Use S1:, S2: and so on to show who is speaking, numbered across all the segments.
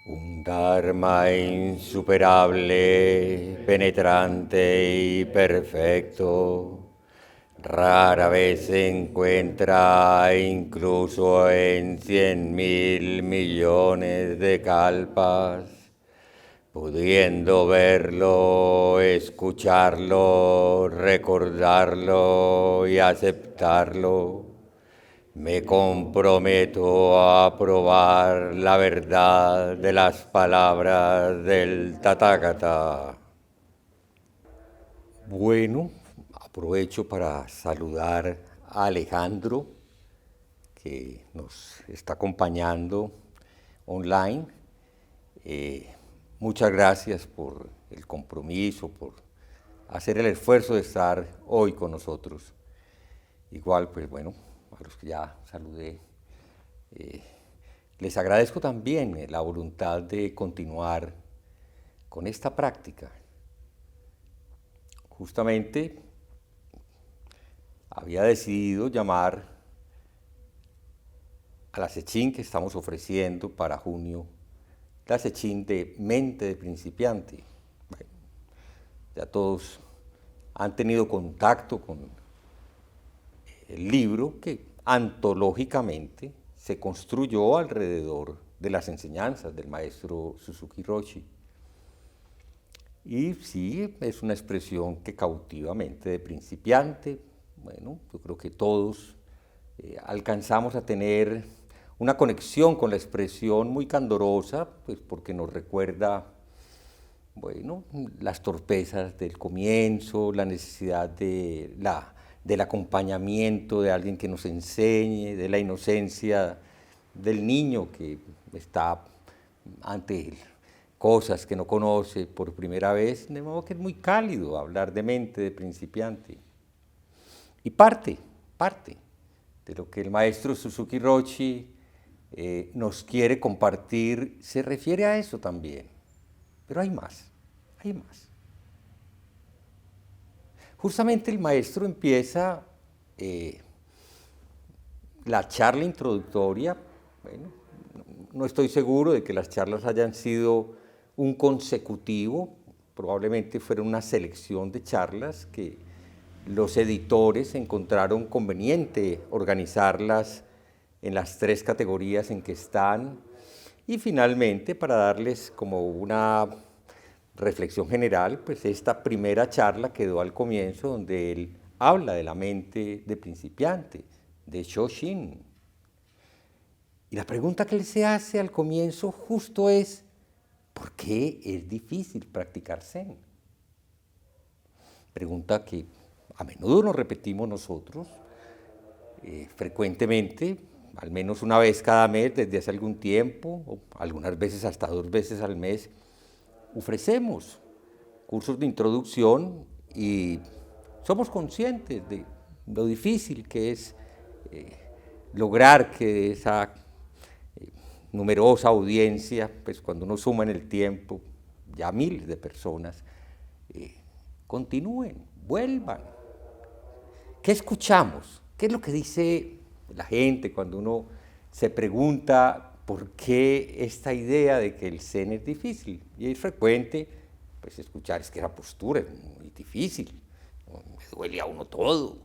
S1: Un Dharma insuperable, penetrante y perfecto, rara vez se encuentra incluso en 100.000 millones de kalpas, pudiendo verlo, escucharlo, recordarlo y aceptarlo. Me comprometo a probar la verdad de las palabras del Tathagata. Bueno, aprovecho para saludar a Alejandro, que nos está acompañando online. Muchas gracias por el compromiso, por hacer el esfuerzo de estar hoy con nosotros. Igual, pues bueno, a los que ya saludé, les agradezco también la voluntad de continuar con esta práctica. Justamente había decidido llamar a la sechín que estamos ofreciendo para junio, la sechín de mente de principiante. Bueno, ya todos han tenido contacto con el libro que antológicamente se construyó alrededor de las enseñanzas del maestro Suzuki Roshi. Y sí, es una expresión que cautivamente de principiante. Bueno, yo creo que todos alcanzamos a tener una conexión con la expresión muy candorosa, pues porque nos recuerda, bueno, las torpezas del comienzo, la necesidad del acompañamiento de alguien que nos enseñe, de la inocencia del niño que está ante cosas que no conoce por primera vez, de modo que es muy cálido hablar de mente de principiante. Y parte de lo que el maestro Suzuki Roshi nos quiere compartir se refiere a eso también. Pero hay más, hay más. Justamente el maestro empieza la charla introductoria. Bueno, no estoy seguro de que las charlas hayan sido un consecutivo, probablemente fueron una selección de charlas que los editores encontraron conveniente organizarlas en las 3 categorías en que están, y finalmente, para darles como una reflexión general, pues esta primera charla quedó al comienzo, donde él habla de la mente de principiante, de Shoshin. Y la pregunta que él se hace al comienzo justo es, ¿por qué es difícil practicar Zen? Pregunta que a menudo nos repetimos nosotros, frecuentemente, al menos una vez cada mes desde hace algún tiempo, o algunas veces hasta 2 veces al mes, ofrecemos cursos de introducción y somos conscientes de lo difícil que es lograr que esa numerosa audiencia, pues cuando uno suma en el tiempo ya miles de personas, continúen, vuelvan. ¿Qué escuchamos? ¿Qué es lo que dice la gente cuando uno se pregunta por qué esta idea de que el Zen es difícil? Y es frecuente pues, escuchar, es que la postura es muy difícil, me duele a uno todo,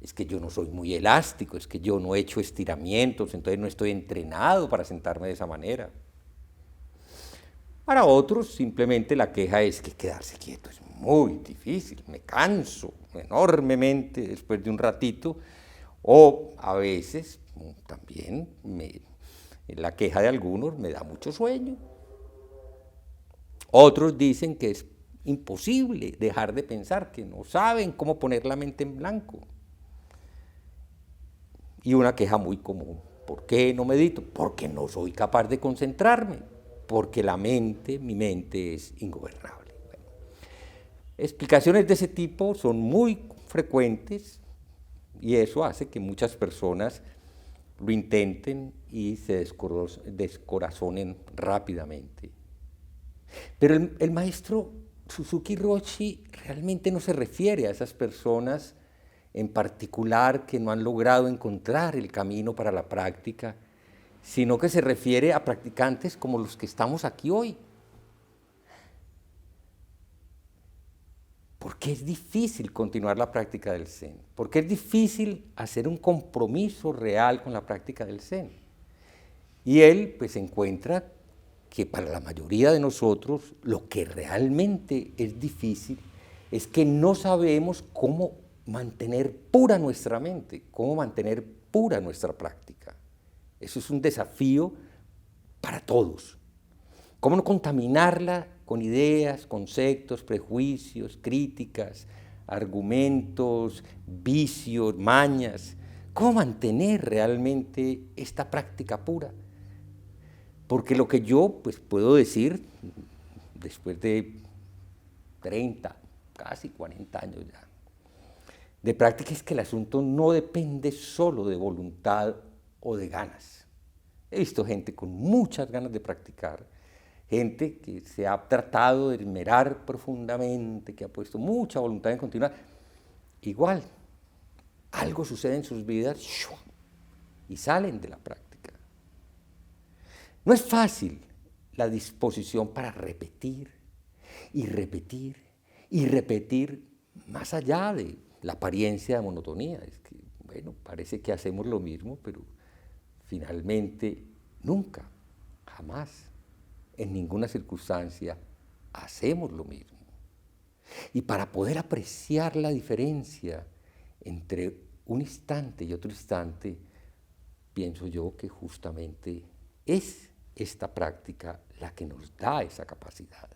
S1: es que yo no soy muy elástico, es que yo no he hecho estiramientos, entonces no estoy entrenado para sentarme de esa manera. Para otros, simplemente la queja es que quedarse quieto es muy difícil, me canso enormemente después de un ratito, o a veces también la queja de algunos me da mucho sueño. Otros dicen que es imposible dejar de pensar, que no saben cómo poner la mente en blanco. Y una queja muy común, ¿por qué no medito? Porque no soy capaz de concentrarme, porque mi mente es ingobernable. Bueno, explicaciones de ese tipo son muy frecuentes y eso hace que muchas personas lo intenten y se descorazonen rápidamente. Pero el maestro Suzuki Roshi realmente no se refiere a esas personas en particular que no han logrado encontrar el camino para la práctica, sino que se refiere a practicantes como los que estamos aquí hoy. ¿Por qué es difícil continuar la práctica del Zen? ¿Por qué es difícil hacer un compromiso real con la práctica del Zen? Y él pues encuentra que para la mayoría de nosotros lo que realmente es difícil es que no sabemos cómo mantener pura nuestra mente, cómo mantener pura nuestra práctica. Eso es un desafío para todos. ¿Cómo no contaminarla con ideas, conceptos, prejuicios, críticas, argumentos, vicios, mañas? ¿Cómo mantener realmente esta práctica pura? Porque lo que yo pues, puedo decir, después de 30, casi 40 años ya, de práctica es que el asunto no depende solo de voluntad o de ganas. He visto gente con muchas ganas de practicar, gente que se ha tratado de esmerar profundamente, que ha puesto mucha voluntad en continuar. Igual, algo sucede en sus vidas y salen de la práctica. No es fácil la disposición para repetir y repetir y repetir más allá de la apariencia de monotonía. Es que, bueno, parece que hacemos lo mismo, pero finalmente nunca, jamás, en ninguna circunstancia hacemos lo mismo. Y para poder apreciar la diferencia entre un instante y otro instante, pienso yo que justamente es esta práctica la que nos da esa capacidad.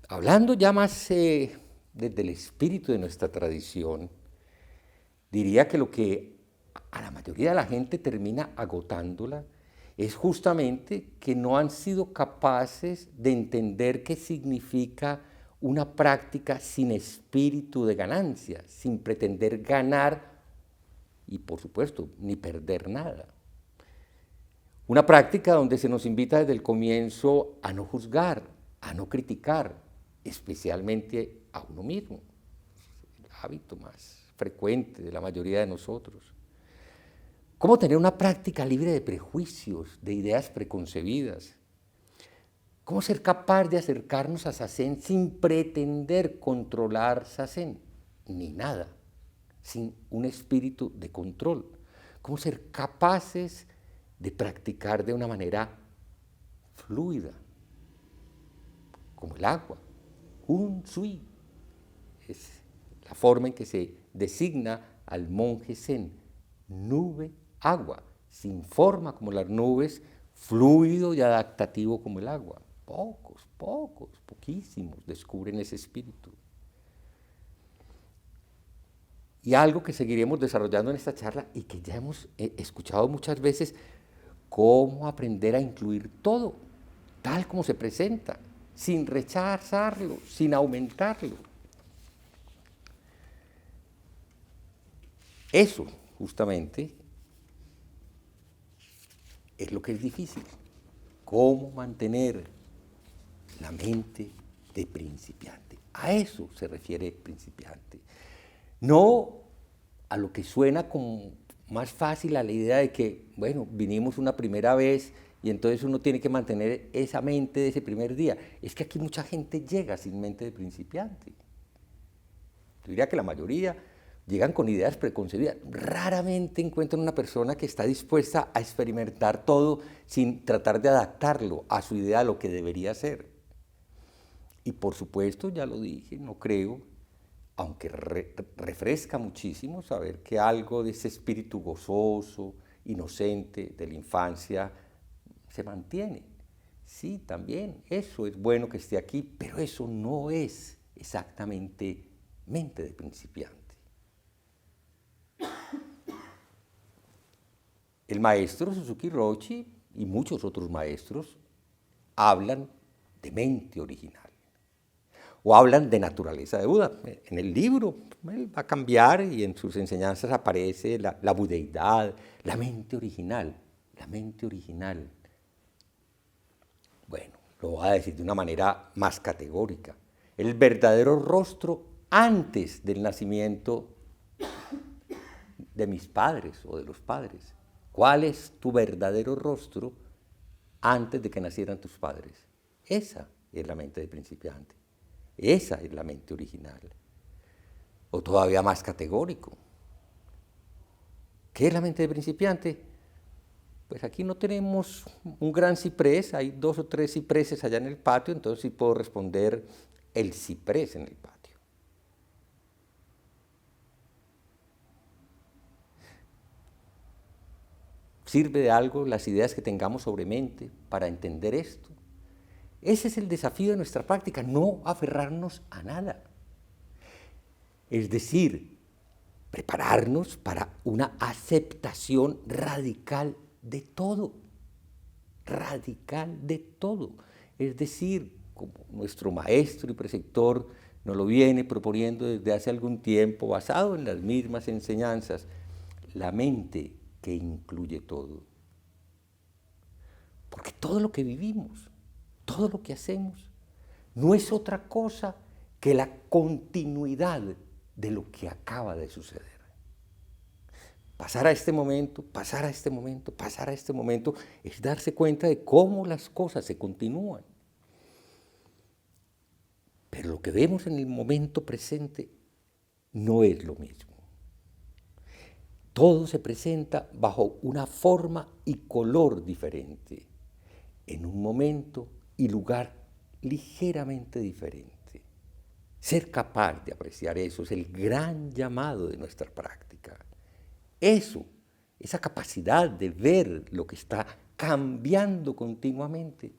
S1: Hablando ya más desde el espíritu de nuestra tradición, diría que lo que a la mayoría de la gente termina agotándola es justamente que no han sido capaces de entender qué significa una práctica sin espíritu de ganancia, sin pretender ganar y, por supuesto, ni perder nada. Una práctica donde se nos invita desde el comienzo a no juzgar, a no criticar, especialmente a uno mismo, el hábito más frecuente de la mayoría de nosotros. ¿Cómo tener una práctica libre de prejuicios, de ideas preconcebidas? ¿Cómo ser capaz de acercarnos a Zazen sin pretender controlar Zazen? Ni nada, sin un espíritu de control. ¿Cómo ser capaces de practicar de una manera fluida, como el agua? Un sui es la forma en que se designa al monje Zen, nube, agua, sin forma como las nubes, fluido y adaptativo como el agua. Poquísimos descubren ese espíritu. Y algo que seguiremos desarrollando en esta charla y que ya hemos escuchado muchas veces, cómo aprender a incluir todo, tal como se presenta, sin rechazarlo, sin aumentarlo. Eso, justamente, es lo que es difícil. Cómo mantener la mente de principiante. A eso se refiere principiante. No a lo que suena como más fácil a la idea de que, bueno, vinimos una primera vez y entonces uno tiene que mantener esa mente de ese primer día. Es que aquí mucha gente llega sin mente de principiante. Yo diría que la mayoría llegan con ideas preconcebidas. Raramente encuentran una persona que está dispuesta a experimentar todo sin tratar de adaptarlo a su idea de lo que debería ser. Y por supuesto, ya lo dije, no creo, aunque refresca muchísimo saber que algo de ese espíritu gozoso, inocente de la infancia se mantiene. Sí, también, eso es bueno que esté aquí, pero eso no es exactamente mente de principiante. El maestro Suzuki Roshi y muchos otros maestros hablan de mente original o hablan de naturaleza de Buda. En el libro él va a cambiar y en sus enseñanzas aparece la budeidad, la mente original, la mente original. Bueno, lo voy a decir de una manera más categórica. El verdadero rostro antes del nacimiento de mis padres o de los padres. ¿Cuál es tu verdadero rostro antes de que nacieran tus padres? Esa es la mente de principiante. Esa es la mente original. O todavía más categórico. ¿Qué es la mente de principiante? Pues aquí no tenemos un gran ciprés, hay 2 o 3 cipreses allá en el patio, entonces sí puedo responder el ciprés en el patio. ¿Sirve de algo las ideas que tengamos sobre mente para entender esto? Ese es el desafío de nuestra práctica, no aferrarnos a nada. Es decir, prepararnos para una aceptación radical de todo. Radical de todo. Es decir, como nuestro maestro y preceptor nos lo viene proponiendo desde hace algún tiempo, basado en las mismas enseñanzas, la mente que incluye todo. Porque todo lo que vivimos, todo lo que hacemos, no es otra cosa que la continuidad de lo que acaba de suceder. Pasar a este momento, pasar a este momento, pasar a este momento, es darse cuenta de cómo las cosas se continúan. Pero lo que vemos en el momento presente no es lo mismo. Todo se presenta bajo una forma y color diferente, en un momento y lugar ligeramente diferente. Ser capaz de apreciar eso es el gran llamado de nuestra práctica. Eso, esa capacidad de ver lo que está cambiando continuamente,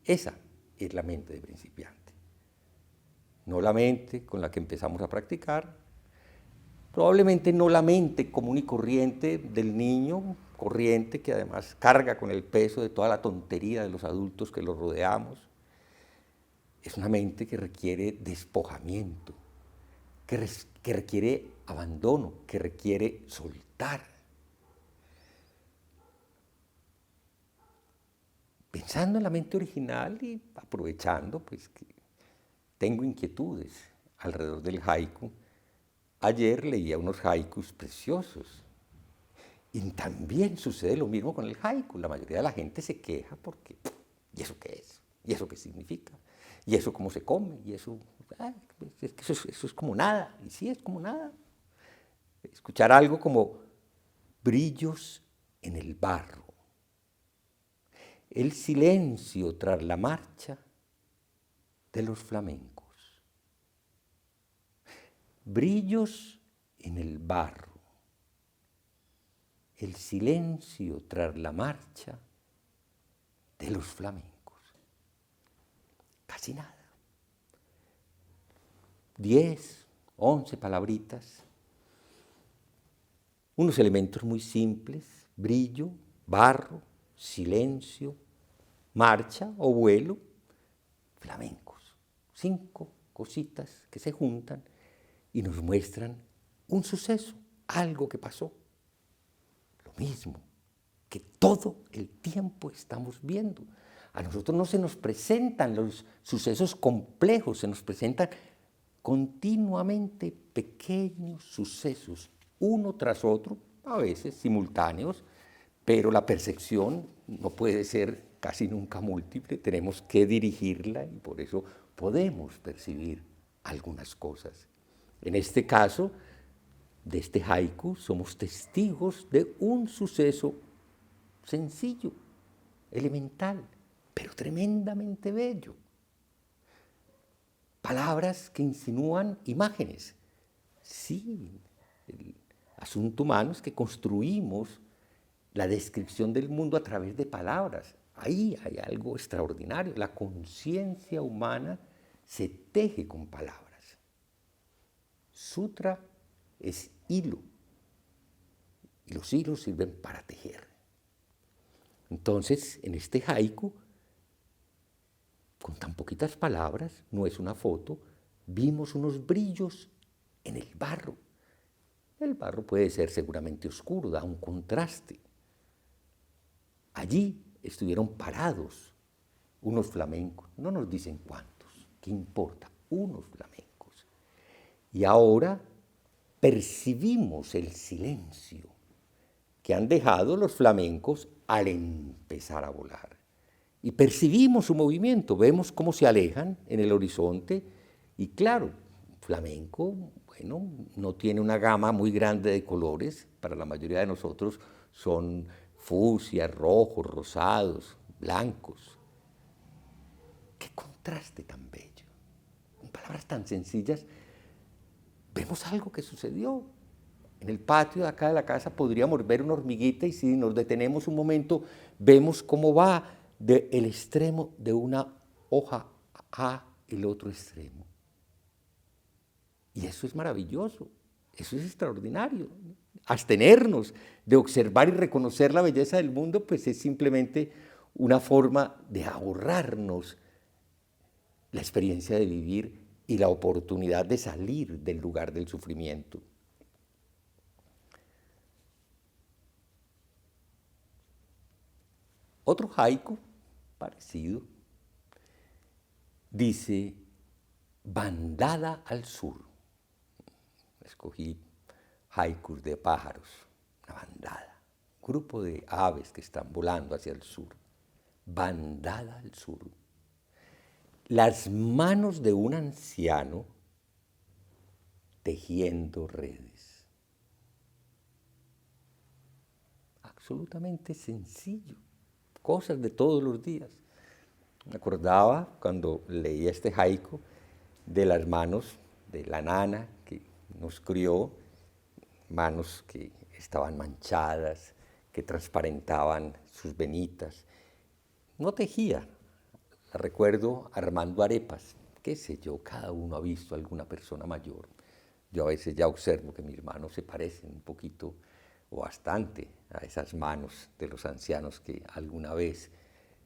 S1: esa es la mente de principiante. No la mente con la que empezamos a practicar, probablemente no la mente común y corriente del niño, corriente que además carga con el peso de toda la tontería de los adultos que lo rodeamos. Es una mente que requiere despojamiento, que requiere abandono, que requiere soltar. Pensando en la mente original y aprovechando pues que tengo inquietudes alrededor del haiku, ayer leía unos haikus preciosos. Y también sucede lo mismo con el haiku. La mayoría de la gente se queja porque, ¿y eso qué es? ¿Y eso qué significa? ¿Y eso cómo se come? ¿Y eso? Eso es como nada. Y sí, es como nada. Escuchar algo como brillos en el barro. El silencio tras la marcha de los flamencos. Brillos en el barro. El silencio tras la marcha de los flamencos. Casi nada. 10, 11 palabritas. Unos elementos muy simples, brillo, barro, silencio, marcha o vuelo, flamencos. 5 cositas que se juntan y nos muestran un suceso, algo que pasó. Lo mismo que todo el tiempo estamos viendo. A nosotros no se nos presentan los sucesos complejos, se nos presentan continuamente pequeños sucesos, uno tras otro, a veces simultáneos, pero la percepción no puede ser casi nunca múltiple, tenemos que dirigirla y por eso podemos percibir algunas cosas. En este caso, de este haiku, somos testigos de un suceso sencillo, elemental, pero tremendamente bello. Palabras que insinúan imágenes. Sí, el asunto humano es que construimos la descripción del mundo a través de palabras. Ahí hay algo extraordinario. La conciencia humana se teje con palabras. Sutra es hilo y los hilos sirven para tejer. Entonces, en este haiku, con tan poquitas palabras, no es una foto, vimos unos brillos en el barro. El barro puede ser seguramente oscuro, da un contraste. Allí estuvieron parados unos flamencos, no nos dicen cuántos, ¿qué importa? Unos flamencos. Y ahora percibimos el silencio, que han dejado los flamencos al empezar a volar. Y percibimos su movimiento, vemos cómo se alejan en el horizonte y claro, flamenco, bueno, no tiene una gama muy grande de colores, para la mayoría de nosotros son fucsias, rojos, rosados, blancos. ¡Qué contraste tan bello! En palabras tan sencillas, vemos algo que sucedió. En el patio de acá de la casa podríamos ver una hormiguita y si nos detenemos un momento, vemos cómo va del extremo de una hoja a el otro extremo. Y eso es maravilloso, eso es extraordinario. Abstenernos de observar y reconocer la belleza del mundo, pues es simplemente una forma de ahorrarnos la experiencia de vivir y la oportunidad de salir del lugar del sufrimiento. Otro haiku parecido dice, bandada al sur. Escogí haikus de pájaros, una bandada, un grupo de aves que están volando hacia el sur. Bandada al sur. Las manos de un anciano tejiendo redes. Absolutamente sencillo, cosas de todos los días. Me acordaba cuando leía este haiku de las manos de la nana que nos crió, manos que estaban manchadas, que transparentaban sus venitas. No tejía. Recuerdo armando arepas, qué sé yo, cada uno ha visto a alguna persona mayor. Yo a veces ya observo que mis manos se parecen un poquito o bastante a esas manos de los ancianos que alguna vez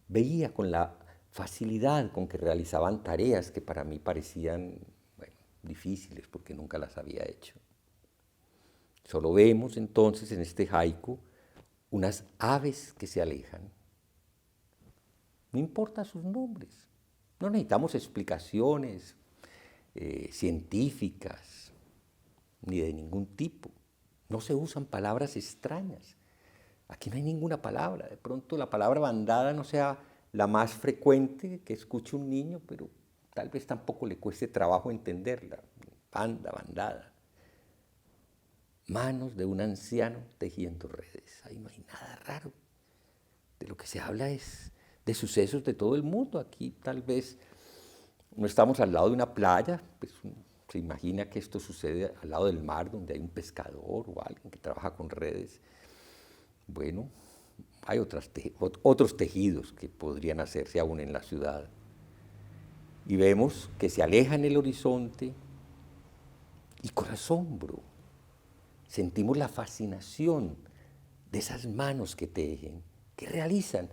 S1: veía con la facilidad con que realizaban tareas que para mí parecían, bueno, difíciles porque nunca las había hecho. Solo vemos entonces en este haiku unas aves que se alejan. No importa sus nombres, no necesitamos explicaciones científicas ni de ningún tipo. No se usan palabras extrañas. Aquí no hay ninguna palabra. De pronto la palabra bandada no sea la más frecuente que escuche un niño, pero tal vez tampoco le cueste trabajo entenderla. Banda, bandada. Manos de un anciano tejiendo redes. Ahí no hay nada raro. De lo que se habla es de sucesos de todo el mundo. Aquí tal vez no estamos al lado de una playa, pues se imagina que esto sucede al lado del mar, donde hay un pescador o alguien que trabaja con redes. Bueno, hay otros tejidos que podrían hacerse aún en la ciudad. Y vemos que se aleja en el horizonte y con asombro sentimos la fascinación de esas manos que tejen, que realizan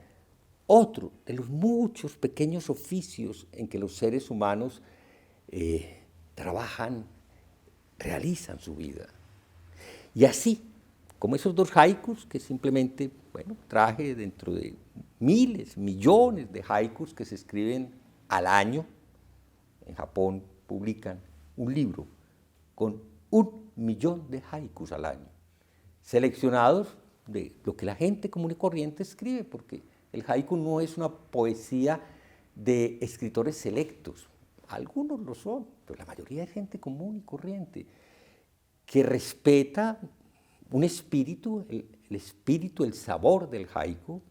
S1: otro de los muchos pequeños oficios en que los seres humanos trabajan, realizan su vida. Y así, como esos dos haikus que simplemente, bueno, traje dentro de miles, millones de haikus que se escriben al año. En Japón publican un libro con 1.000.000 de haikus al año, seleccionados de lo que la gente común y corriente escribe, porque el haiku no es una poesía de escritores selectos. Algunos lo son, pero la mayoría es gente común y corriente, que respeta un espíritu, el espíritu, el sabor del haiku,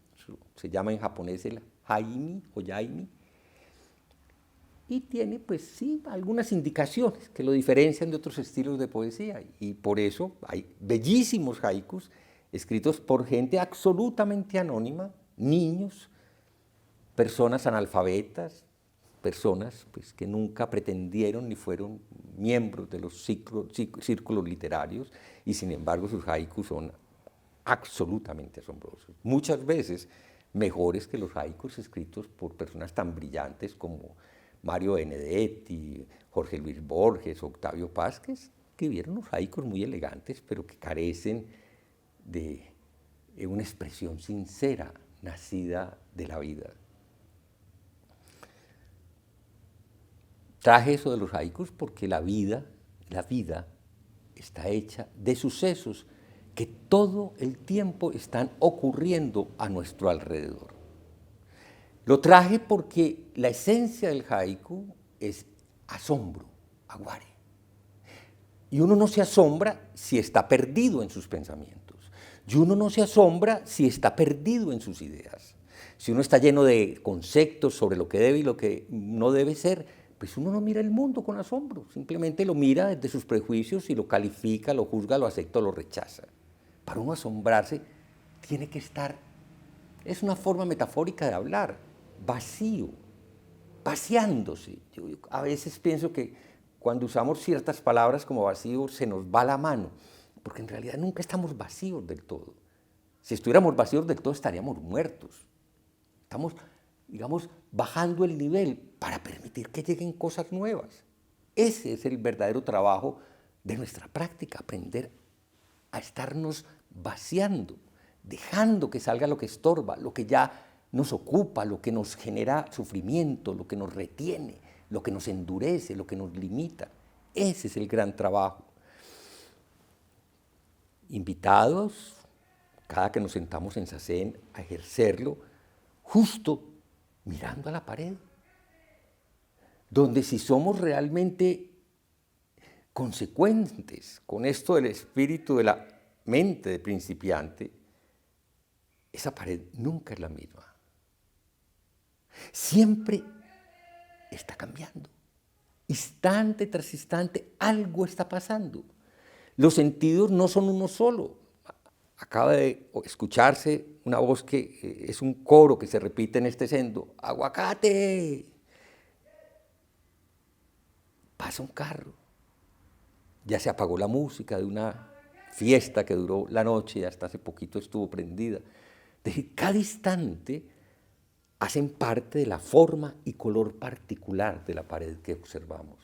S1: se llama en japonés el haimi o yaimi, y tiene, pues sí, algunas indicaciones que lo diferencian de otros estilos de poesía, y por eso hay bellísimos haikus escritos por gente absolutamente anónima, niños, personas analfabetas, personas pues, que nunca pretendieron ni fueron miembros de los círculos literarios, y sin embargo sus haikus son absolutamente asombrosos. Muchas veces mejores que los haikus escritos por personas tan brillantes como Mario Benedetti, Jorge Luis Borges, Octavio Paz, que escribieron unos haikus muy elegantes, pero que carecen de una expresión sincera, nacida de la vida. Traje eso de los haikus porque la vida está hecha de sucesos que todo el tiempo están ocurriendo a nuestro alrededor. Lo traje porque la esencia del haiku es asombro, aguare. Y uno no se asombra si está perdido en sus pensamientos. Y uno no se asombra si está perdido en sus ideas. Si uno está lleno de conceptos sobre lo que debe y lo que no debe ser, pues uno no mira el mundo con asombro, simplemente lo mira desde sus prejuicios y lo califica, lo juzga, lo acepta o lo rechaza. Para uno asombrarse, tiene que estar, es una forma metafórica de hablar, vacío, vaciándose. Yo a veces pienso que cuando usamos ciertas palabras como vacío se nos va la mano, porque en realidad nunca estamos vacíos del todo. Si estuviéramos vacíos del todo estaríamos muertos. Estamos, digamos, bajando el nivel para permitir que lleguen cosas nuevas. Ese es el verdadero trabajo de nuestra práctica, aprender a estarnos vaciando, dejando que salga lo que estorba, lo que ya nos ocupa, lo que nos genera sufrimiento, lo que nos retiene, lo que nos endurece, lo que nos limita. Ese es el gran trabajo. Invitados, cada que nos sentamos en Zazen, a ejercerlo, justo mirando a la pared, donde si somos realmente consecuentes con esto del espíritu de la mente de principiante, esa pared nunca es la misma. Siempre está cambiando. Instante tras instante algo está pasando. Los sentidos no son uno solo. Acaba de escucharse una voz que es un coro que se repite en este sendo. ¡Aguacate! Pasa un carro. Ya se apagó la música de una fiesta que duró la noche y hasta hace poquito estuvo prendida. Cada instante hacen parte de la forma y color particular de la pared que observamos.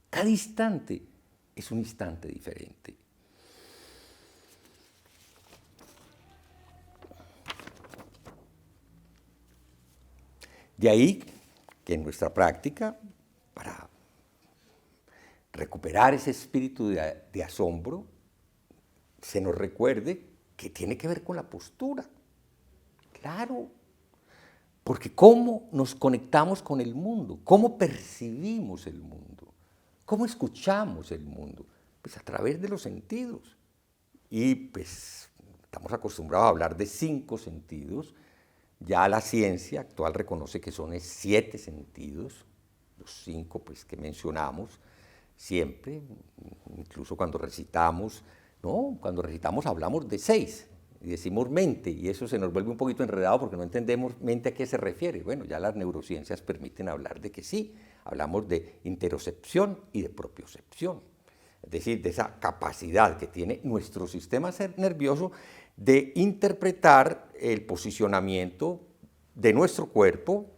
S1: Cada instante es un instante diferente. De ahí que en nuestra práctica, para recuperar ese espíritu de asombro, se nos recuerde que tiene que ver con la postura. Claro, porque cómo nos conectamos con el mundo, cómo percibimos el mundo, cómo escuchamos el mundo, pues a través de los sentidos. Y pues estamos acostumbrados a hablar de 5 sentidos. Ya la ciencia actual reconoce que son 7 sentidos, los 5 pues, que mencionamos siempre, incluso cuando recitamos, ¿no? Cuando recitamos hablamos de 6 y decimos mente, y eso se nos vuelve un poquito enredado porque no entendemos mente a qué se refiere. Bueno, ya las neurociencias permiten hablar de que sí, hablamos de interocepción y de propiocepción, es decir, de esa capacidad que tiene nuestro sistema nervioso de interpretar el posicionamiento de nuestro cuerpo,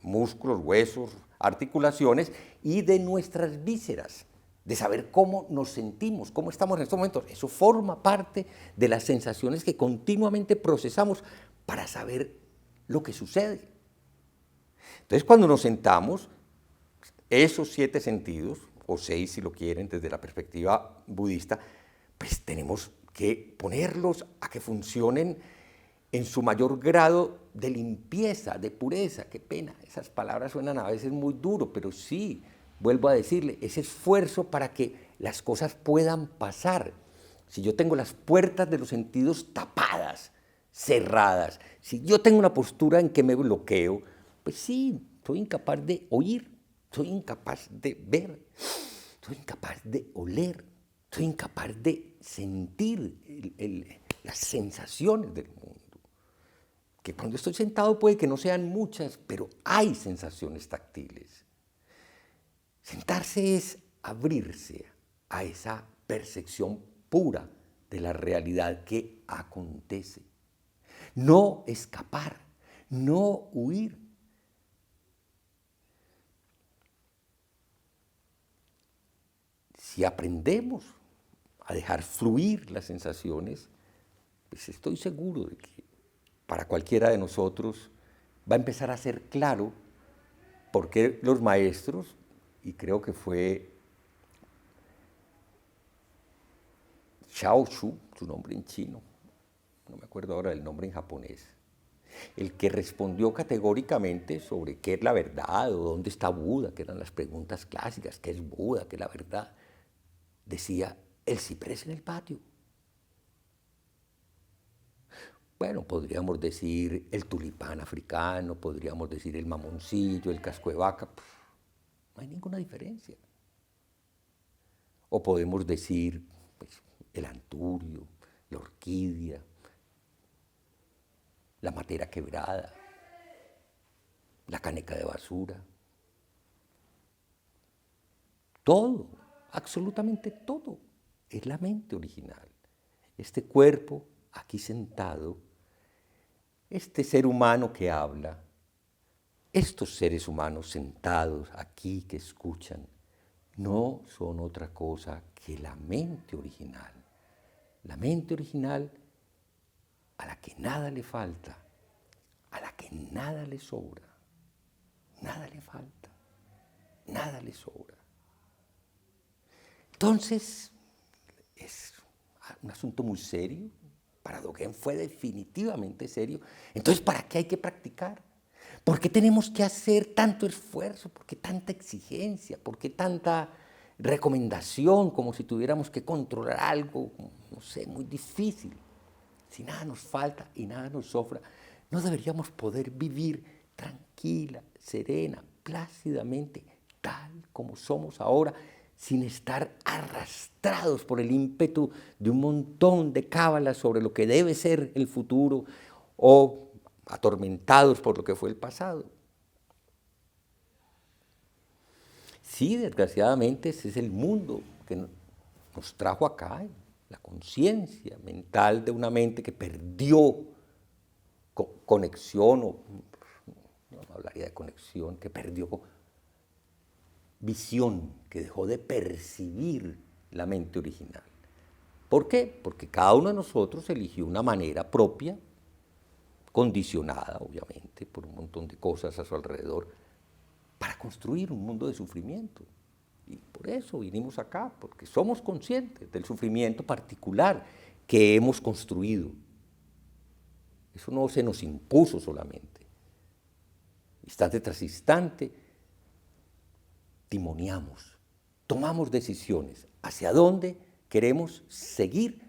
S1: músculos, huesos, articulaciones, y de nuestras vísceras, de saber cómo nos sentimos, cómo estamos en estos momentos. Eso forma parte de las sensaciones que continuamente procesamos para saber lo que sucede. Entonces, cuando nos sentamos, esos 7 sentidos, o 6 si lo quieren desde la perspectiva budista, pues tenemos que ponerlos a que funcionen en su mayor grado de limpieza, de pureza. Qué pena, esas palabras suenan a veces muy duro, pero sí, vuelvo a decirle, ese esfuerzo para que las cosas puedan pasar. Si yo tengo las puertas de los sentidos tapadas, cerradas, si yo tengo una postura en que me bloqueo, pues sí, soy incapaz de oír, soy incapaz de ver, soy incapaz de oler, soy incapaz de sentir las sensaciones del mundo. Que cuando estoy sentado puede que no sean muchas, pero hay sensaciones táctiles. Sentarse es abrirse a esa percepción pura de la realidad que acontece. No escapar, no huir. Si aprendemos a dejar fluir las sensaciones, pues estoy seguro de que para cualquiera de nosotros va a empezar a ser claro por qué los maestros, y creo que fue Chaoshu, su nombre en chino, no me acuerdo ahora del nombre en japonés, el que respondió categóricamente sobre qué es la verdad o dónde está Buda, que eran las preguntas clásicas, qué es Buda, qué es la verdad, decía, el ciprés en el patio. Bueno, podríamos decir el tulipán africano, podríamos decir el mamoncillo, el casco de vaca, no hay ninguna diferencia. O podemos decir pues, el anturio, la orquídea, la matera quebrada, la caneca de basura. Todo, absolutamente todo, es la mente original. Este cuerpo aquí sentado, este ser humano que habla, estos seres humanos sentados aquí que escuchan, no son otra cosa que la mente original. La mente original a la que nada le falta, a la que nada le sobra, nada le falta, nada le sobra. Entonces, es un asunto muy serio, para Dogen fue definitivamente serio. Entonces, ¿para qué hay que practicar? ¿Por qué tenemos que hacer tanto esfuerzo? ¿Por qué tanta exigencia? ¿Por qué tanta recomendación como si tuviéramos que controlar algo, no sé, muy difícil? Si nada nos falta y nada nos sobra, ¿no deberíamos poder vivir tranquila, serena, plácidamente, tal como somos ahora, sin estar arrastrados por el ímpetu de un montón de cábalas sobre lo que debe ser el futuro o atormentados por lo que fue el pasado? Sí, desgraciadamente ese es el mundo que nos trajo acá, la conciencia mental de una mente que perdió conexión, o no hablaría de conexión, que perdió visión, que dejó de percibir la mente original. ¿Por qué? Porque cada uno de nosotros eligió una manera propia, condicionada obviamente por un montón de cosas a su alrededor, para construir un mundo de sufrimiento. Y por eso vinimos acá, porque somos conscientes del sufrimiento particular que hemos construido. Eso no se nos impuso solamente. Instante tras instante, timoneamos, tomamos decisiones hacia dónde queremos seguir.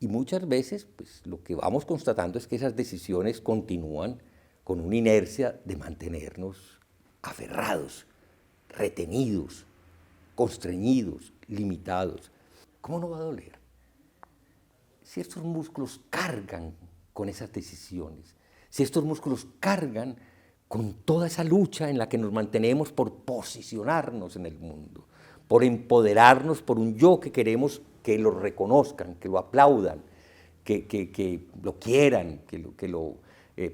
S1: Y muchas veces pues, lo que vamos constatando es que esas decisiones continúan con una inercia de mantenernos aferrados, retenidos, constreñidos, limitados. ¿Cómo no va a doler? Si estos músculos cargan con esas decisiones, si estos músculos cargan con toda esa lucha en la que nos mantenemos por posicionarnos en el mundo, por empoderarnos por un yo que queremos que lo reconozcan, que lo aplaudan, que lo quieran, que lo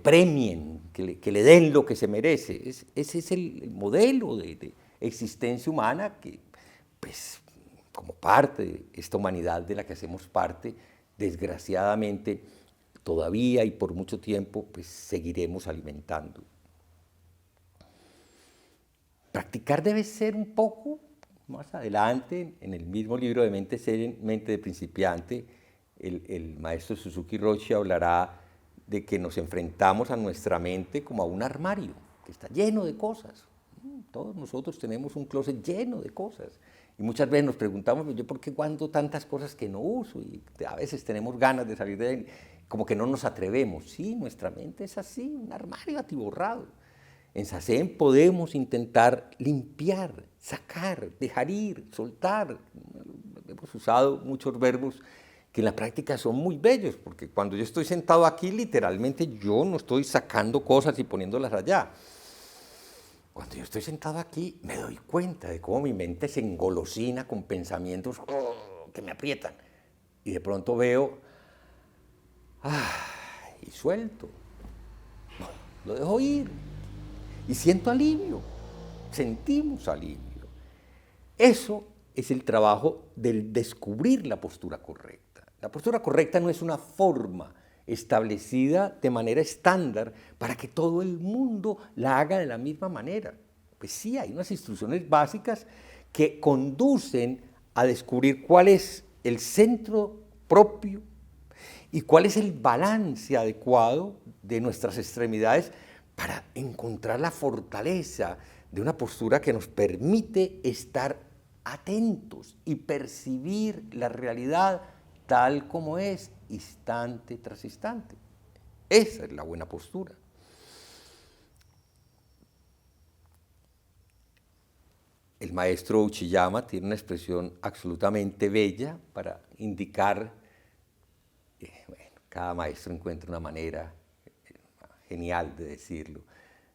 S1: premien, que le den lo que se merece. Ese es el modelo de existencia humana que, pues, como parte de esta humanidad de la que hacemos parte, desgraciadamente, todavía y por mucho tiempo, pues seguiremos alimentando. Practicar debe ser un poco, más adelante, en el mismo libro de Mente de Principiante, el maestro Suzuki Roshi hablará de que nos enfrentamos a nuestra mente como a un armario, que está lleno de cosas. Todos nosotros tenemos un closet lleno de cosas. Y muchas veces nos preguntamos, ¿yo por qué guardo tantas cosas que no uso? Y a veces tenemos ganas de salir de ahí, como que no nos atrevemos. Sí, nuestra mente es así, un armario atiborrado. En Zazen podemos intentar limpiar, sacar, dejar ir, soltar. Hemos usado muchos verbos que en la práctica son muy bellos, porque cuando yo estoy sentado aquí, literalmente yo no estoy sacando cosas y poniéndolas allá. Cuando yo estoy sentado aquí, me doy cuenta de cómo mi mente se engolosina con pensamientos que me aprietan. Y de pronto veo, y suelto, lo dejo ir. Y siento alivio, sentimos alivio. Eso es el trabajo del descubrir la postura correcta. La postura correcta no es una forma establecida de manera estándar para que todo el mundo la haga de la misma manera. Pues sí, hay unas instrucciones básicas que conducen a descubrir cuál es el centro propio y cuál es el balance adecuado de nuestras extremidades para encontrar la fortaleza de una postura que nos permite estar atentos y percibir la realidad tal como es, instante tras instante. Esa es la buena postura. El maestro Uchiyama tiene una expresión absolutamente bella para indicar, bueno, cada maestro encuentra una manera genial de decirlo,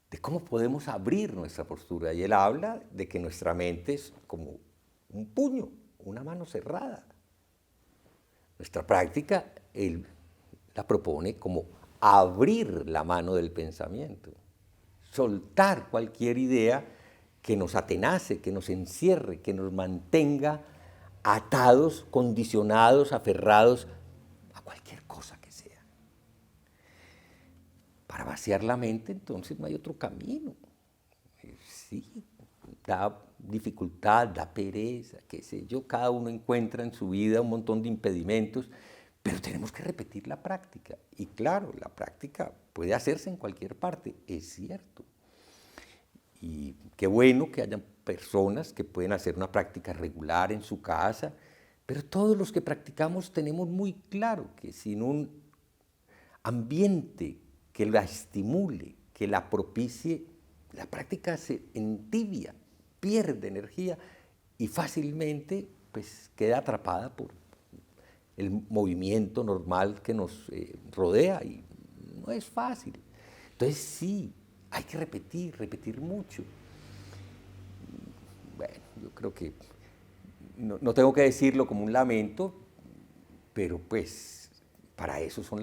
S1: de cómo podemos abrir nuestra postura. Y él habla de que nuestra mente es como un puño, una mano cerrada. Nuestra práctica, él la propone como abrir la mano del pensamiento, soltar cualquier idea que nos atenace, que nos encierre, que nos mantenga atados, condicionados, aferrados a cualquier cosa que sea. Para vaciar la mente, entonces no hay otro camino. Sí, da dificultad, da pereza, qué sé yo, cada uno encuentra en su vida un montón de impedimentos, pero tenemos que repetir la práctica. Y claro, la práctica puede hacerse en cualquier parte, es cierto. Y qué bueno que haya personas que pueden hacer una práctica regular en su casa, pero todos los que practicamos tenemos muy claro que sin un ambiente que la estimule, que la propicie, la práctica se entibia, pierde energía y fácilmente pues, queda atrapada por el movimiento normal que nos rodea y no es fácil. Entonces sí, hay que repetir mucho. Bueno, yo creo que no tengo que decirlo como un lamento, pero pues para eso son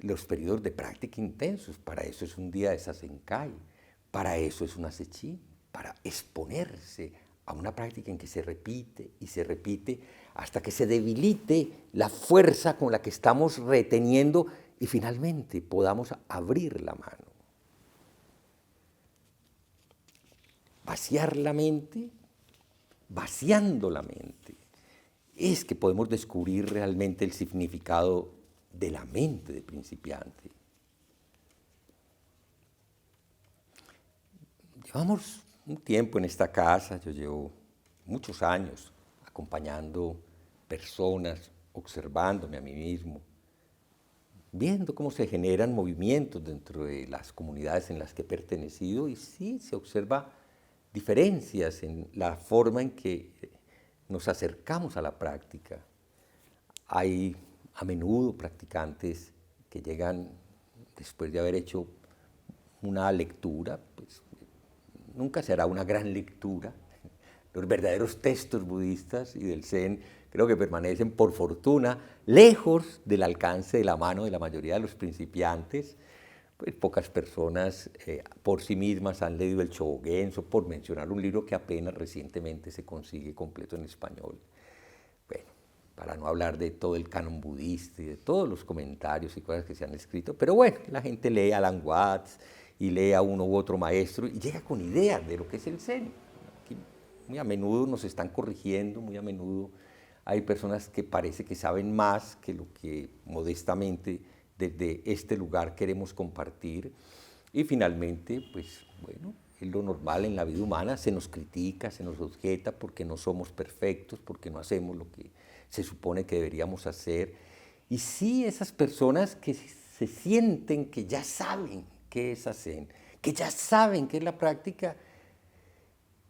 S1: los periodos de práctica intensos, para eso es un día de Sasenkai, para eso es una Sechín, para exponerse a una práctica en que se repite y se repite hasta que se debilite la fuerza con la que estamos reteniendo y finalmente podamos abrir la mano. Vaciar la mente, vaciando la mente, es que podemos descubrir realmente el significado de la mente de principiante. Llevamos un tiempo en esta casa, yo llevo muchos años acompañando personas, observándome a mí mismo, viendo cómo se generan movimientos dentro de las comunidades en las que he pertenecido y sí se observa diferencias en la forma en que nos acercamos a la práctica. Hay a menudo practicantes que llegan después de haber hecho una lectura, pues nunca será una gran lectura. Los verdaderos textos budistas y del Zen creo que permanecen, por fortuna, lejos del alcance de la mano de la mayoría de los principiantes. Pues pocas personas por sí mismas han leído el Shobogenzo, por mencionar un libro que apenas recientemente se consigue completo en español. Bueno, para no hablar de todo el canon budista y de todos los comentarios y cosas que se han escrito, pero bueno, la gente lee a Alan Watts y lee a uno u otro maestro y llega con ideas de lo que es el Zen. Aquí muy a menudo nos están corrigiendo, muy a menudo hay personas que parece que saben más que lo que modestamente desde este lugar queremos compartir y finalmente, pues bueno, es lo normal en la vida humana, se nos critica, se nos objeta porque no somos perfectos, porque no hacemos lo que se supone que deberíamos hacer. Y sí, esas personas que se sienten que ya saben qué es Zen, que ya saben qué es la práctica,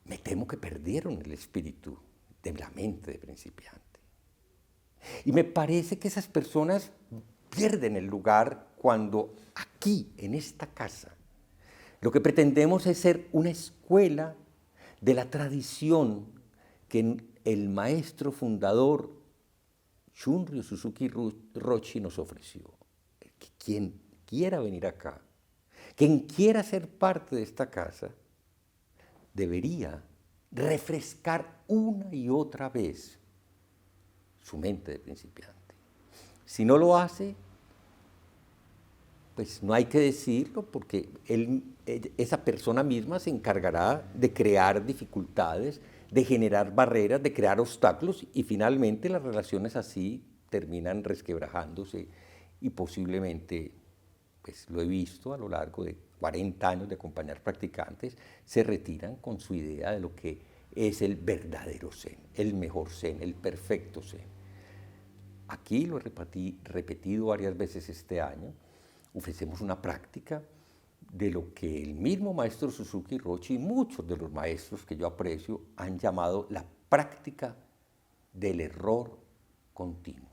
S1: me temo que perdieron el espíritu de la mente de principiante. Y me parece que esas personas pierden el lugar cuando aquí, en esta casa, lo que pretendemos es ser una escuela de la tradición que el maestro fundador Shunryu Suzuki Roshi nos ofreció. Que quien quiera venir acá, quien quiera ser parte de esta casa, debería refrescar una y otra vez su mente de principiante. Si no lo hace, pues no hay que decirlo porque esa persona misma se encargará de crear dificultades, de generar barreras, de crear obstáculos y finalmente las relaciones así terminan resquebrajándose y posiblemente, pues lo he visto a lo largo de 40 años de acompañar practicantes, se retiran con su idea de lo que es el verdadero Zen, el mejor Zen, el perfecto Zen. Aquí lo he repetido varias veces este año, ofrecemos una práctica de lo que el mismo maestro Suzuki Roshi y muchos de los maestros que yo aprecio han llamado la práctica del error continuo.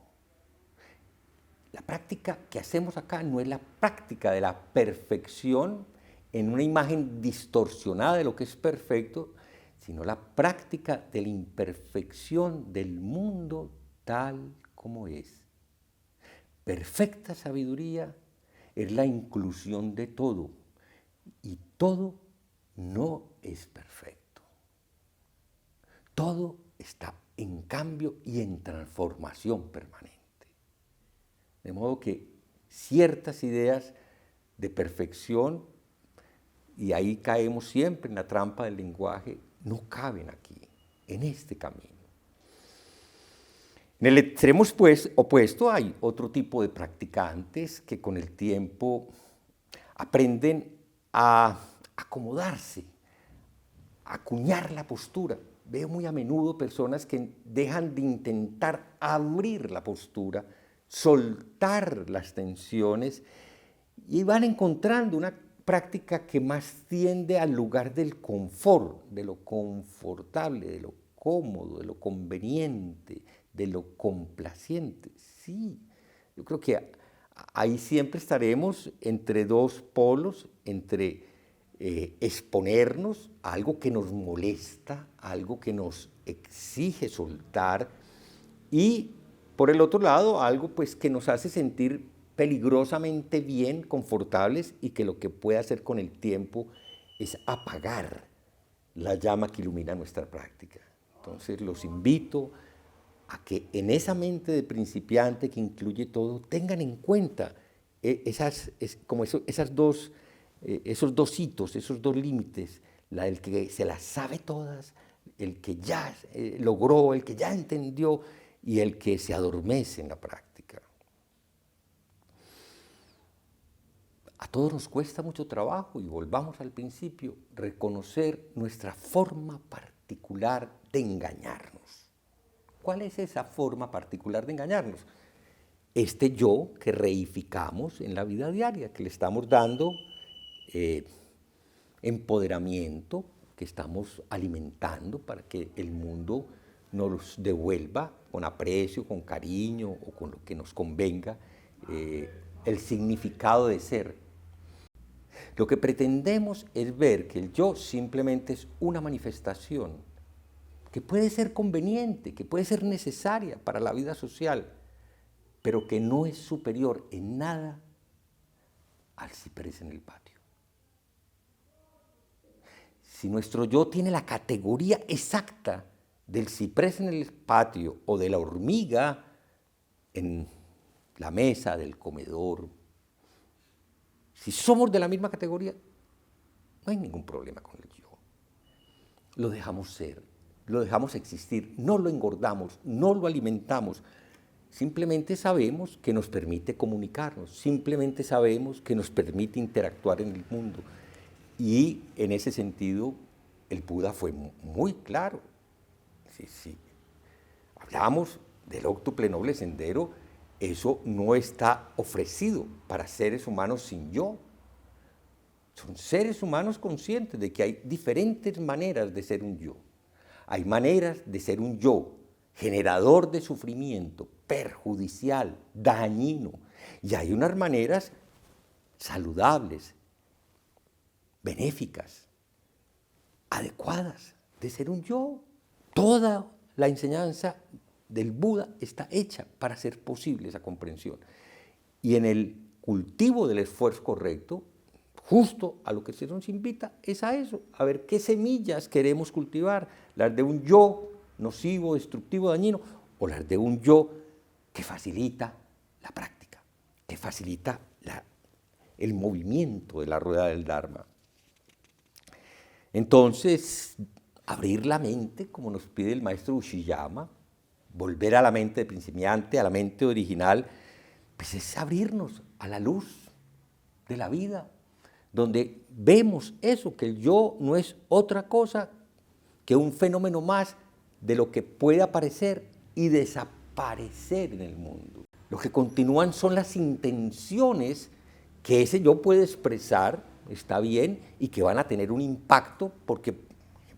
S1: La práctica que hacemos acá no es la práctica de la perfección en una imagen distorsionada de lo que es perfecto, sino la práctica de la imperfección del mundo tal como es. Perfecta sabiduría es la inclusión de todo, y todo no es perfecto. Todo está en cambio y en transformación permanente. De modo que ciertas ideas de perfección, y ahí caemos siempre en la trampa del lenguaje, no caben aquí, en este camino. En el extremo opuesto hay otro tipo de practicantes que con el tiempo aprenden a acomodarse, a acuñar la postura. Veo muy a menudo personas que dejan de intentar abrir la postura, soltar las tensiones y van encontrando una práctica que más tiende al lugar del confort, de lo confortable, de lo cómodo, de lo conveniente, de lo complaciente. Sí, yo creo que ahí siempre estaremos entre dos polos, entre exponernos a algo que nos molesta, a algo que nos exige soltar, y por el otro lado, algo pues que nos hace sentir peligrosamente bien, confortables, y que lo que puede hacer con el tiempo es apagar la llama que ilumina nuestra práctica. Entonces los invito a que en esa mente de principiante que incluye todo, tengan en cuenta esos dos hitos, esos dos límites, la del que se las sabe todas, el que ya logró, el que ya entendió y el que se adormece en la práctica. A todos nos cuesta mucho trabajo, y volvamos al principio, reconocer nuestra forma particular de engañarnos. ¿Cuál es esa forma particular de engañarnos? Este yo que reificamos en la vida diaria, que le estamos dando empoderamiento, que estamos alimentando para que el mundo nos devuelva con aprecio, con cariño o con lo que nos convenga el significado de ser. Lo que pretendemos es ver que el yo simplemente es una manifestación que puede ser conveniente, que puede ser necesaria para la vida social, pero que no es superior en nada al ciprés en el patio. Si nuestro yo tiene la categoría exacta del ciprés en el patio o de la hormiga en la mesa del comedor, si somos de la misma categoría, no hay ningún problema con el yo. Lo dejamos ser, lo dejamos existir, no lo engordamos, no lo alimentamos. Simplemente sabemos que nos permite comunicarnos, simplemente sabemos que nos permite interactuar en el mundo. Y en ese sentido, el Buda fue muy claro. Si hablamos del óctuple noble sendero, eso no está ofrecido para seres humanos sin yo. Son seres humanos conscientes de que hay diferentes maneras de ser un yo. Hay maneras de ser un yo generador de sufrimiento, perjudicial, dañino. Y hay unas maneras saludables, benéficas, adecuadas de ser un yo. Toda la enseñanza del Buda está hecha para hacer posible esa comprensión. Y en el cultivo del esfuerzo correcto, justo a lo que se nos invita es a eso, a ver qué semillas queremos cultivar, las de un yo nocivo, destructivo, dañino, o las de un yo que facilita la práctica, que facilita el movimiento de la rueda del Dharma. Entonces, abrir la mente, como nos pide el maestro Ushiyama, volver a la mente de principiante, a la mente original, pues es abrirnos a la luz de la vida, donde vemos eso, que el yo no es otra cosa que un fenómeno más de lo que puede aparecer y desaparecer en el mundo. Lo que continúan son las intenciones que ese yo puede expresar, está bien, y que van a tener un impacto porque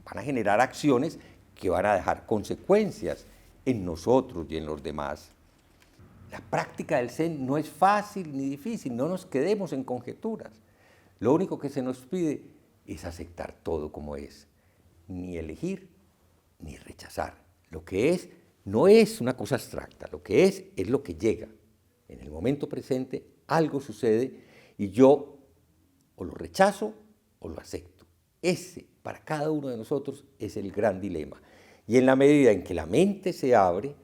S1: van a generar acciones que van a dejar consecuencias en nosotros y en los demás. La práctica del Zen no es fácil ni difícil, no nos quedemos en conjeturas. Lo único que se nos pide es aceptar todo como es, ni elegir ni rechazar. Lo que es no es una cosa abstracta, lo que es lo que llega. En el momento presente algo sucede y yo o lo rechazo o lo acepto. Ese, para cada uno de nosotros, es el gran dilema. Y en la medida en que la mente se abre,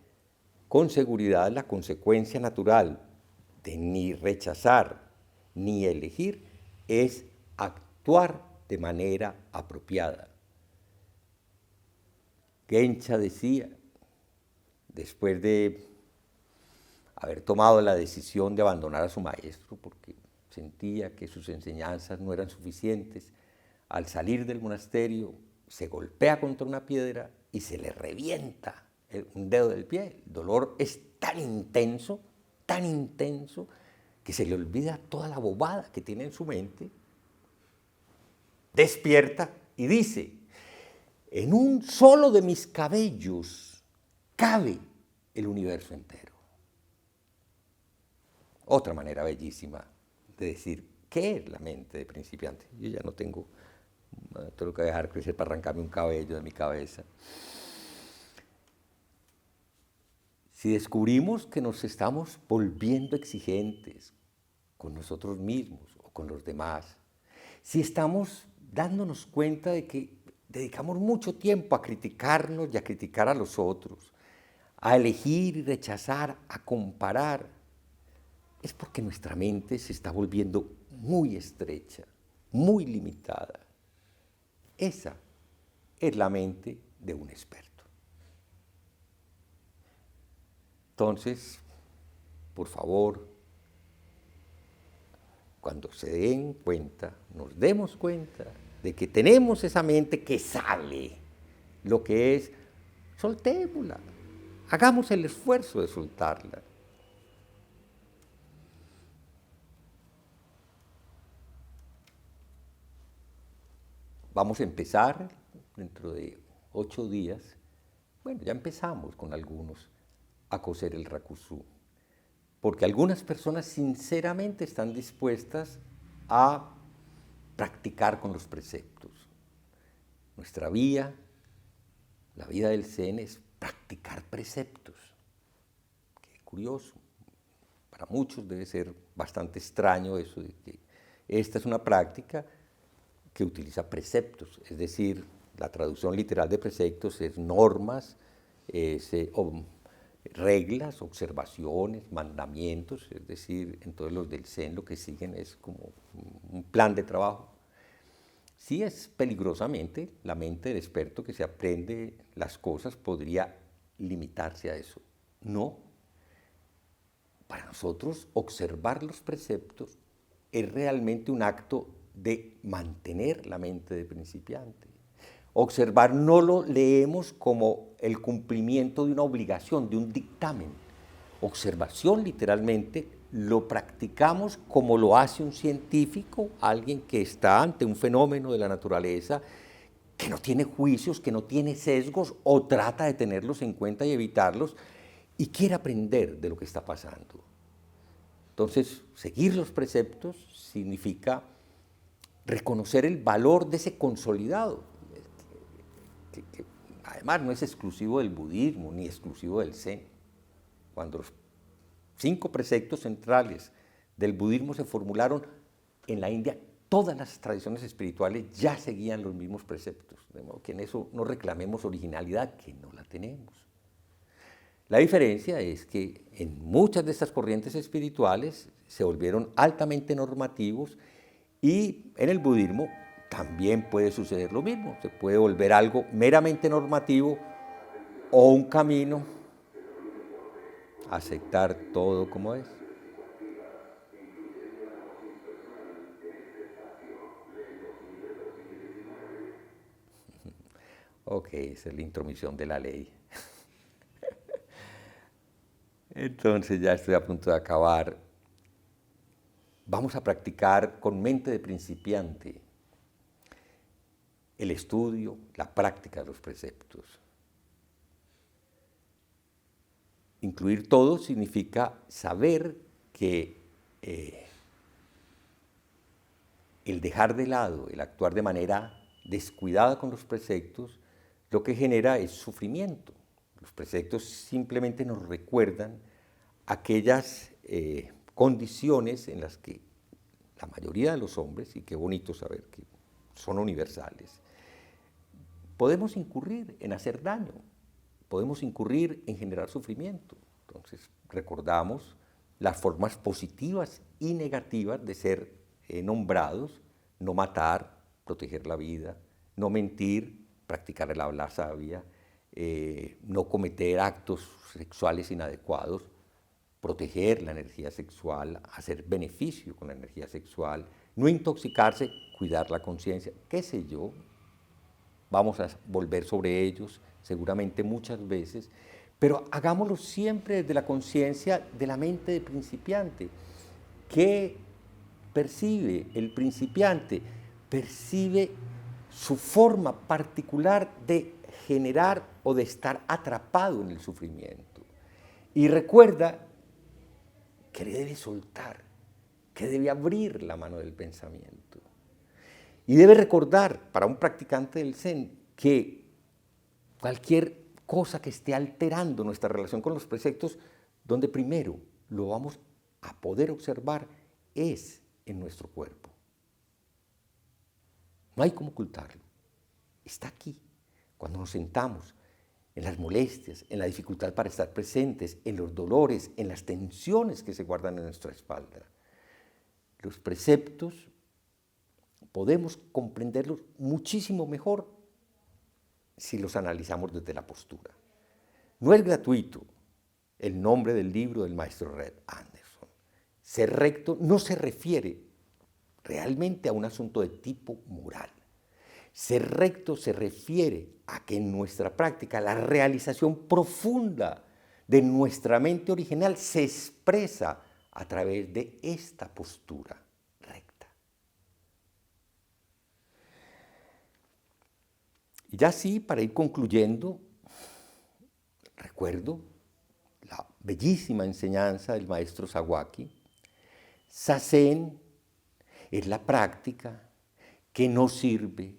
S1: con seguridad la consecuencia natural de ni rechazar ni elegir es actuar de manera apropiada. Gencha decía, después de haber tomado la decisión de abandonar a su maestro porque sentía que sus enseñanzas no eran suficientes, al salir del monasterio se golpea contra una piedra y se le revienta un dedo del pie. El dolor es tan intenso, que se le olvida toda la bobada que tiene en su mente. Despierta y dice, en un solo de mis cabellos cabe el universo entero. Otra manera bellísima de decir qué es la mente de principiante. Yo ya no tengo que dejar crecer para arrancarme un cabello de mi cabeza. Si descubrimos que nos estamos volviendo exigentes con nosotros mismos o con los demás, si estamos dándonos cuenta de que dedicamos mucho tiempo a criticarnos y a criticar a los otros, a elegir y rechazar, a comparar, es porque nuestra mente se está volviendo muy estrecha, muy limitada. Esa es la mente de un experto. Entonces, por favor, cuando se den cuenta, nos demos cuenta de que tenemos esa mente que sabe lo que es, soltémosla, hagamos el esfuerzo de soltarla. Vamos a empezar dentro de 8 días, bueno, ya empezamos con algunos, a coser el rakusu, porque algunas personas sinceramente están dispuestas a practicar con los preceptos. Nuestra vía, la vida del Zen, es practicar preceptos. Qué curioso, para muchos debe ser bastante extraño eso de que esta es una práctica que utiliza preceptos, es decir, la traducción literal de preceptos es normas, reglas, observaciones, mandamientos, es decir, en todos los del Zen lo que siguen es como un plan de trabajo. Sí es peligrosamente la mente del experto que se aprende las cosas podría limitarse a eso. No. Para nosotros observar los preceptos es realmente un acto de mantener la mente de principiante. Observar no lo leemos como el cumplimiento de una obligación, de un dictamen. Observación, literalmente, lo practicamos como lo hace un científico, alguien que está ante un fenómeno de la naturaleza, que no tiene juicios, que no tiene sesgos, o trata de tenerlos en cuenta y evitarlos, y quiere aprender de lo que está pasando. Entonces, seguir los preceptos significa reconocer el valor de ese consolidado, que además no es exclusivo del budismo ni exclusivo del Zen. Cuando los 5 preceptos centrales del budismo se formularon en la India, todas las tradiciones espirituales ya seguían los mismos preceptos, de modo que en eso no reclamemos originalidad, que no la tenemos. La diferencia es que en muchas de estas corrientes espirituales se volvieron altamente normativos y en el budismo también puede suceder lo mismo. Se puede volver algo meramente normativo o un camino a aceptar todo como es. Ok, esa es la intromisión de la ley. Entonces ya estoy a punto de acabar. Vamos a practicar con mente de principiante el estudio, la práctica de los preceptos. Incluir todo significa saber que el dejar de lado, el actuar de manera descuidada con los preceptos, lo que genera es sufrimiento. Los preceptos simplemente nos recuerdan aquellas condiciones en las que la mayoría de los hombres, y qué bonito saber que son universales, podemos incurrir en hacer daño, podemos incurrir en generar sufrimiento. Entonces recordamos las formas positivas y negativas de ser nombrados: no matar, proteger la vida; no mentir, practicar el habla sabia; no cometer actos sexuales inadecuados, proteger la energía sexual, hacer beneficio con la energía sexual; no intoxicarse, cuidar la conciencia, qué sé yo. Vamos a volver sobre ellos seguramente muchas veces, pero hagámoslo siempre desde la conciencia de la mente de principiante. ¿Qué percibe el principiante? Percibe su forma particular de generar o de estar atrapado en el sufrimiento. Y recuerda que le debe soltar, que debe abrir la mano del pensamiento. Y debe recordar, para un practicante del Zen, que cualquier cosa que esté alterando nuestra relación con los preceptos, donde primero lo vamos a poder observar es en nuestro cuerpo. No hay cómo ocultarlo. Está aquí, cuando nos sentamos, en las molestias, en la dificultad para estar presentes, en los dolores, en las tensiones que se guardan en nuestra espalda. Los preceptos podemos comprenderlos muchísimo mejor si los analizamos desde la postura. No es gratuito el nombre del libro del maestro Red Anderson. Ser recto no se refiere realmente a un asunto de tipo moral. Ser recto se refiere a que en nuestra práctica la realización profunda de nuestra mente original se expresa a través de esta postura recta. Y ya sí, para ir concluyendo, recuerdo la bellísima enseñanza del maestro Sawaki. Zazen es la práctica que no sirve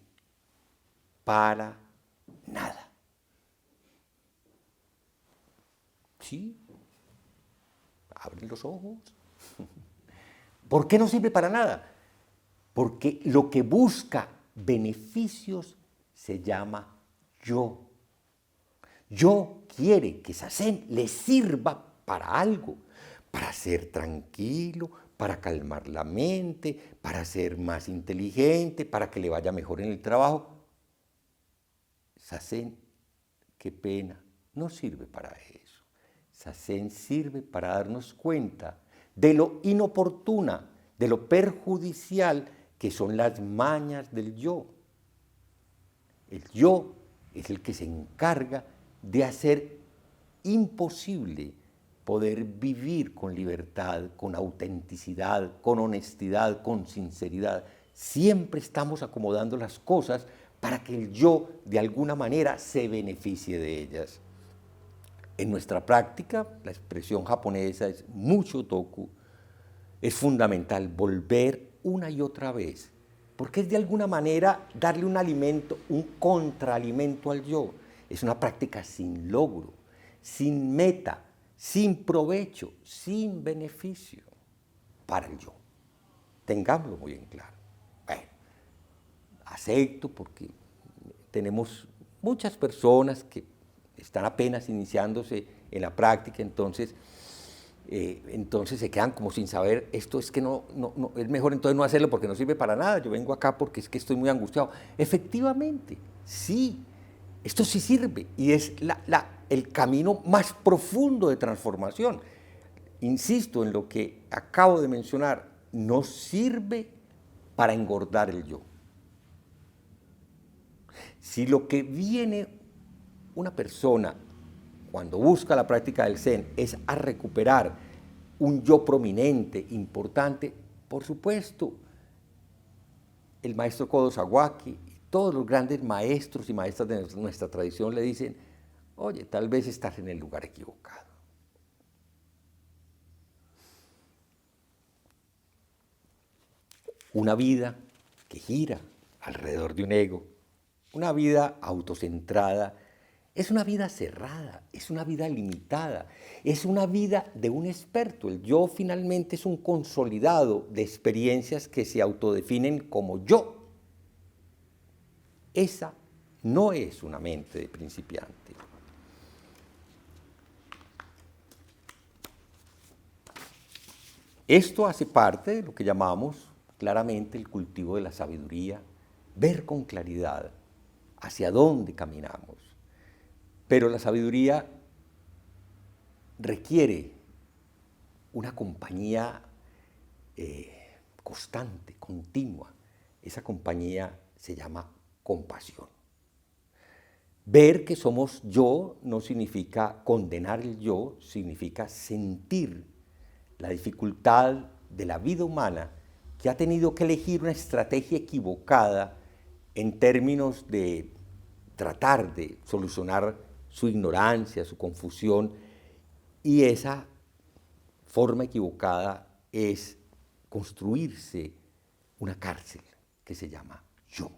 S1: para nada. ¿Sí? Abren los ojos. ¿Por qué no sirve para nada? Porque lo que busca beneficios se llama yo. Yo quiere que Zazen le sirva para algo, para ser tranquilo, para calmar la mente, para ser más inteligente, para que le vaya mejor en el trabajo. Zazen, qué pena, no sirve para eso. Zazen sirve para darnos cuenta de lo inoportuna, de lo perjudicial que son las mañas del yo. El yo es el que se encarga de hacer imposible poder vivir con libertad, con autenticidad, con honestidad, con sinceridad. Siempre estamos acomodando las cosas para que el yo de alguna manera se beneficie de ellas. En nuestra práctica, la expresión japonesa es Mushotoku, es fundamental volver una y otra vez, porque es de alguna manera darle un alimento, un contraalimento al yo. Es una práctica sin logro, sin meta, sin provecho, sin beneficio para el yo. Tengámoslo muy en claro. Bueno, acepto porque tenemos muchas personas que están apenas iniciándose en la práctica, entonces entonces se quedan como sin saber, esto es que no, es mejor entonces no hacerlo porque no sirve para nada, yo vengo acá porque es que estoy muy angustiado. Efectivamente, sí, esto sí sirve y es el camino más profundo de transformación. Insisto en lo que acabo de mencionar, no sirve para engordar el yo. Si lo que viene una persona cuando busca la práctica del Zen es a recuperar un yo prominente, importante, por supuesto, el maestro Kodo Sawaki y todos los grandes maestros y maestras de nuestra tradición le dicen, oye, tal vez estás en el lugar equivocado. Una vida que gira alrededor de un ego, una vida autocentrada, es una vida cerrada, es una vida limitada, es una vida de un experto. El yo finalmente es un consolidado de experiencias que se autodefinen como yo. Esa no es una mente de principiante. Esto hace parte de lo que llamamos claramente el cultivo de la sabiduría, ver con claridad hacia dónde caminamos. Pero la sabiduría requiere una compañía constante, continua. Esa compañía se llama compasión. Ver que somos yo no significa condenar el yo, significa sentir la dificultad de la vida humana que ha tenido que elegir una estrategia equivocada en términos de tratar de solucionar su ignorancia, su confusión, y esa forma equivocada es construirse una cárcel que se llama yo.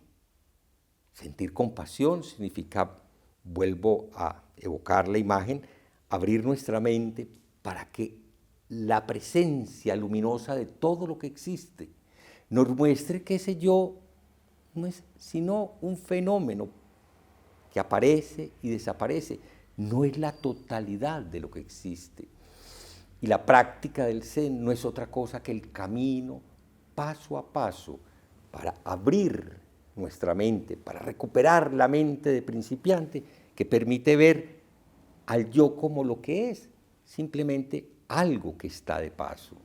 S1: Sentir compasión significa, vuelvo a evocar la imagen, abrir nuestra mente para que la presencia luminosa de todo lo que existe nos muestre que ese yo no es sino un fenómeno que aparece y desaparece, no es la totalidad de lo que existe. Y la práctica del Zen no es otra cosa que el camino paso a paso para abrir nuestra mente, para recuperar la mente de principiante que permite ver al yo como lo que es, simplemente algo que está de paso.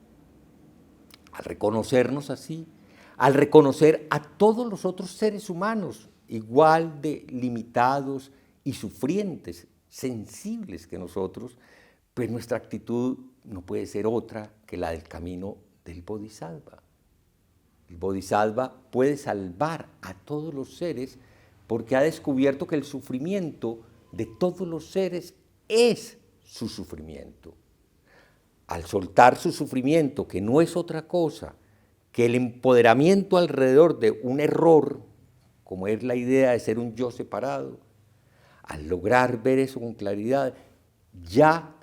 S1: Al reconocernos así, al reconocer a todos los otros seres humanos igual de limitados y sufrientes, sensibles que nosotros, pues nuestra actitud no puede ser otra que la del camino del Bodhisattva. El Bodhisattva puede salvar a todos los seres porque ha descubierto que el sufrimiento de todos los seres es su sufrimiento. Al soltar su sufrimiento, que no es otra cosa que el empoderamiento alrededor de un error, como es la idea de ser un yo separado, al lograr ver eso con claridad, ya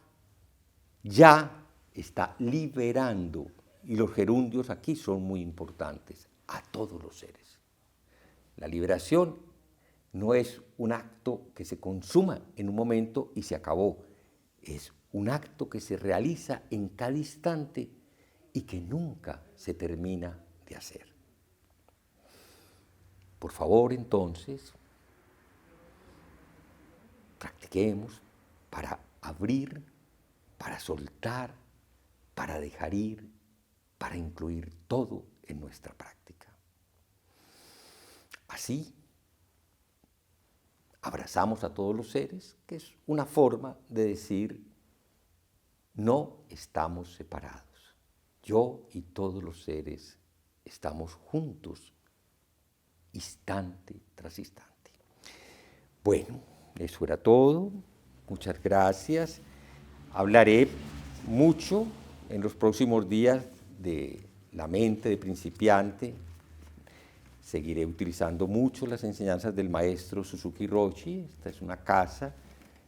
S1: está liberando, y los gerundios aquí son muy importantes, a todos los seres. La liberación no es un acto que se consuma en un momento y se acabó, es un acto que se realiza en cada instante y que nunca se termina de hacer. Por favor, entonces, practiquemos para abrir, para soltar, para dejar ir, para incluir todo en nuestra práctica. Así, abrazamos a todos los seres, que es una forma de decir, no estamos separados. Yo y todos los seres estamos juntos, instante tras instante. Bueno, eso era todo. Muchas gracias. Hablaré mucho en los próximos días de la mente de principiante. Seguiré utilizando mucho las enseñanzas del maestro Suzuki Roshi. Esta es una casa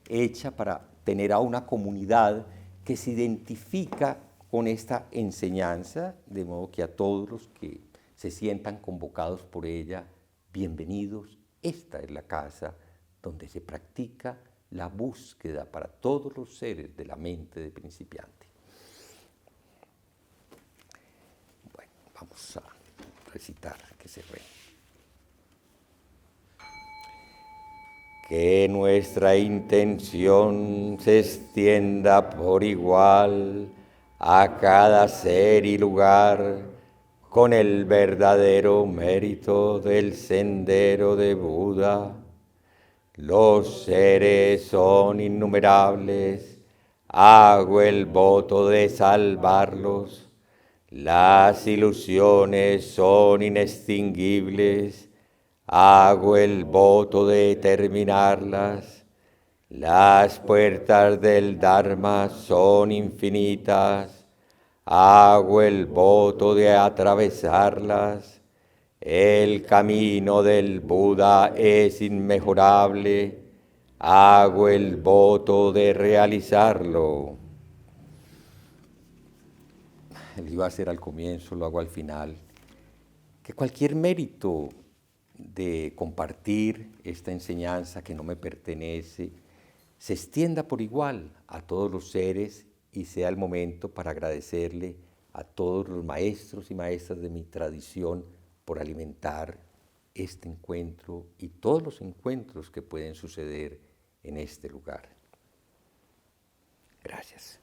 S1: hecha para tener a una comunidad que se identifica con esta enseñanza, de modo que a todos los que se sientan convocados por ella, bienvenidos. Esta es la casa donde se practica la búsqueda para todos los seres de la mente de principiante. Vamos a recitar que se re. Que nuestra intención se extienda por igual a cada ser y lugar con el verdadero mérito del sendero de Buda. Los seres son innumerables, hago el voto de salvarlos. Las ilusiones son inextinguibles, hago el voto de terminarlas. Las puertas del Dharma son infinitas, hago el voto de atravesarlas. El camino del Buda es inmejorable, hago el voto de realizarlo. Lo iba a hacer al comienzo, lo hago al final. Que cualquier mérito de compartir esta enseñanza que no me pertenece se extienda por igual a todos los seres y sea el momento para agradecerle a todos los maestros y maestras de mi tradición por alimentar este encuentro y todos los encuentros que pueden suceder en este lugar. Gracias.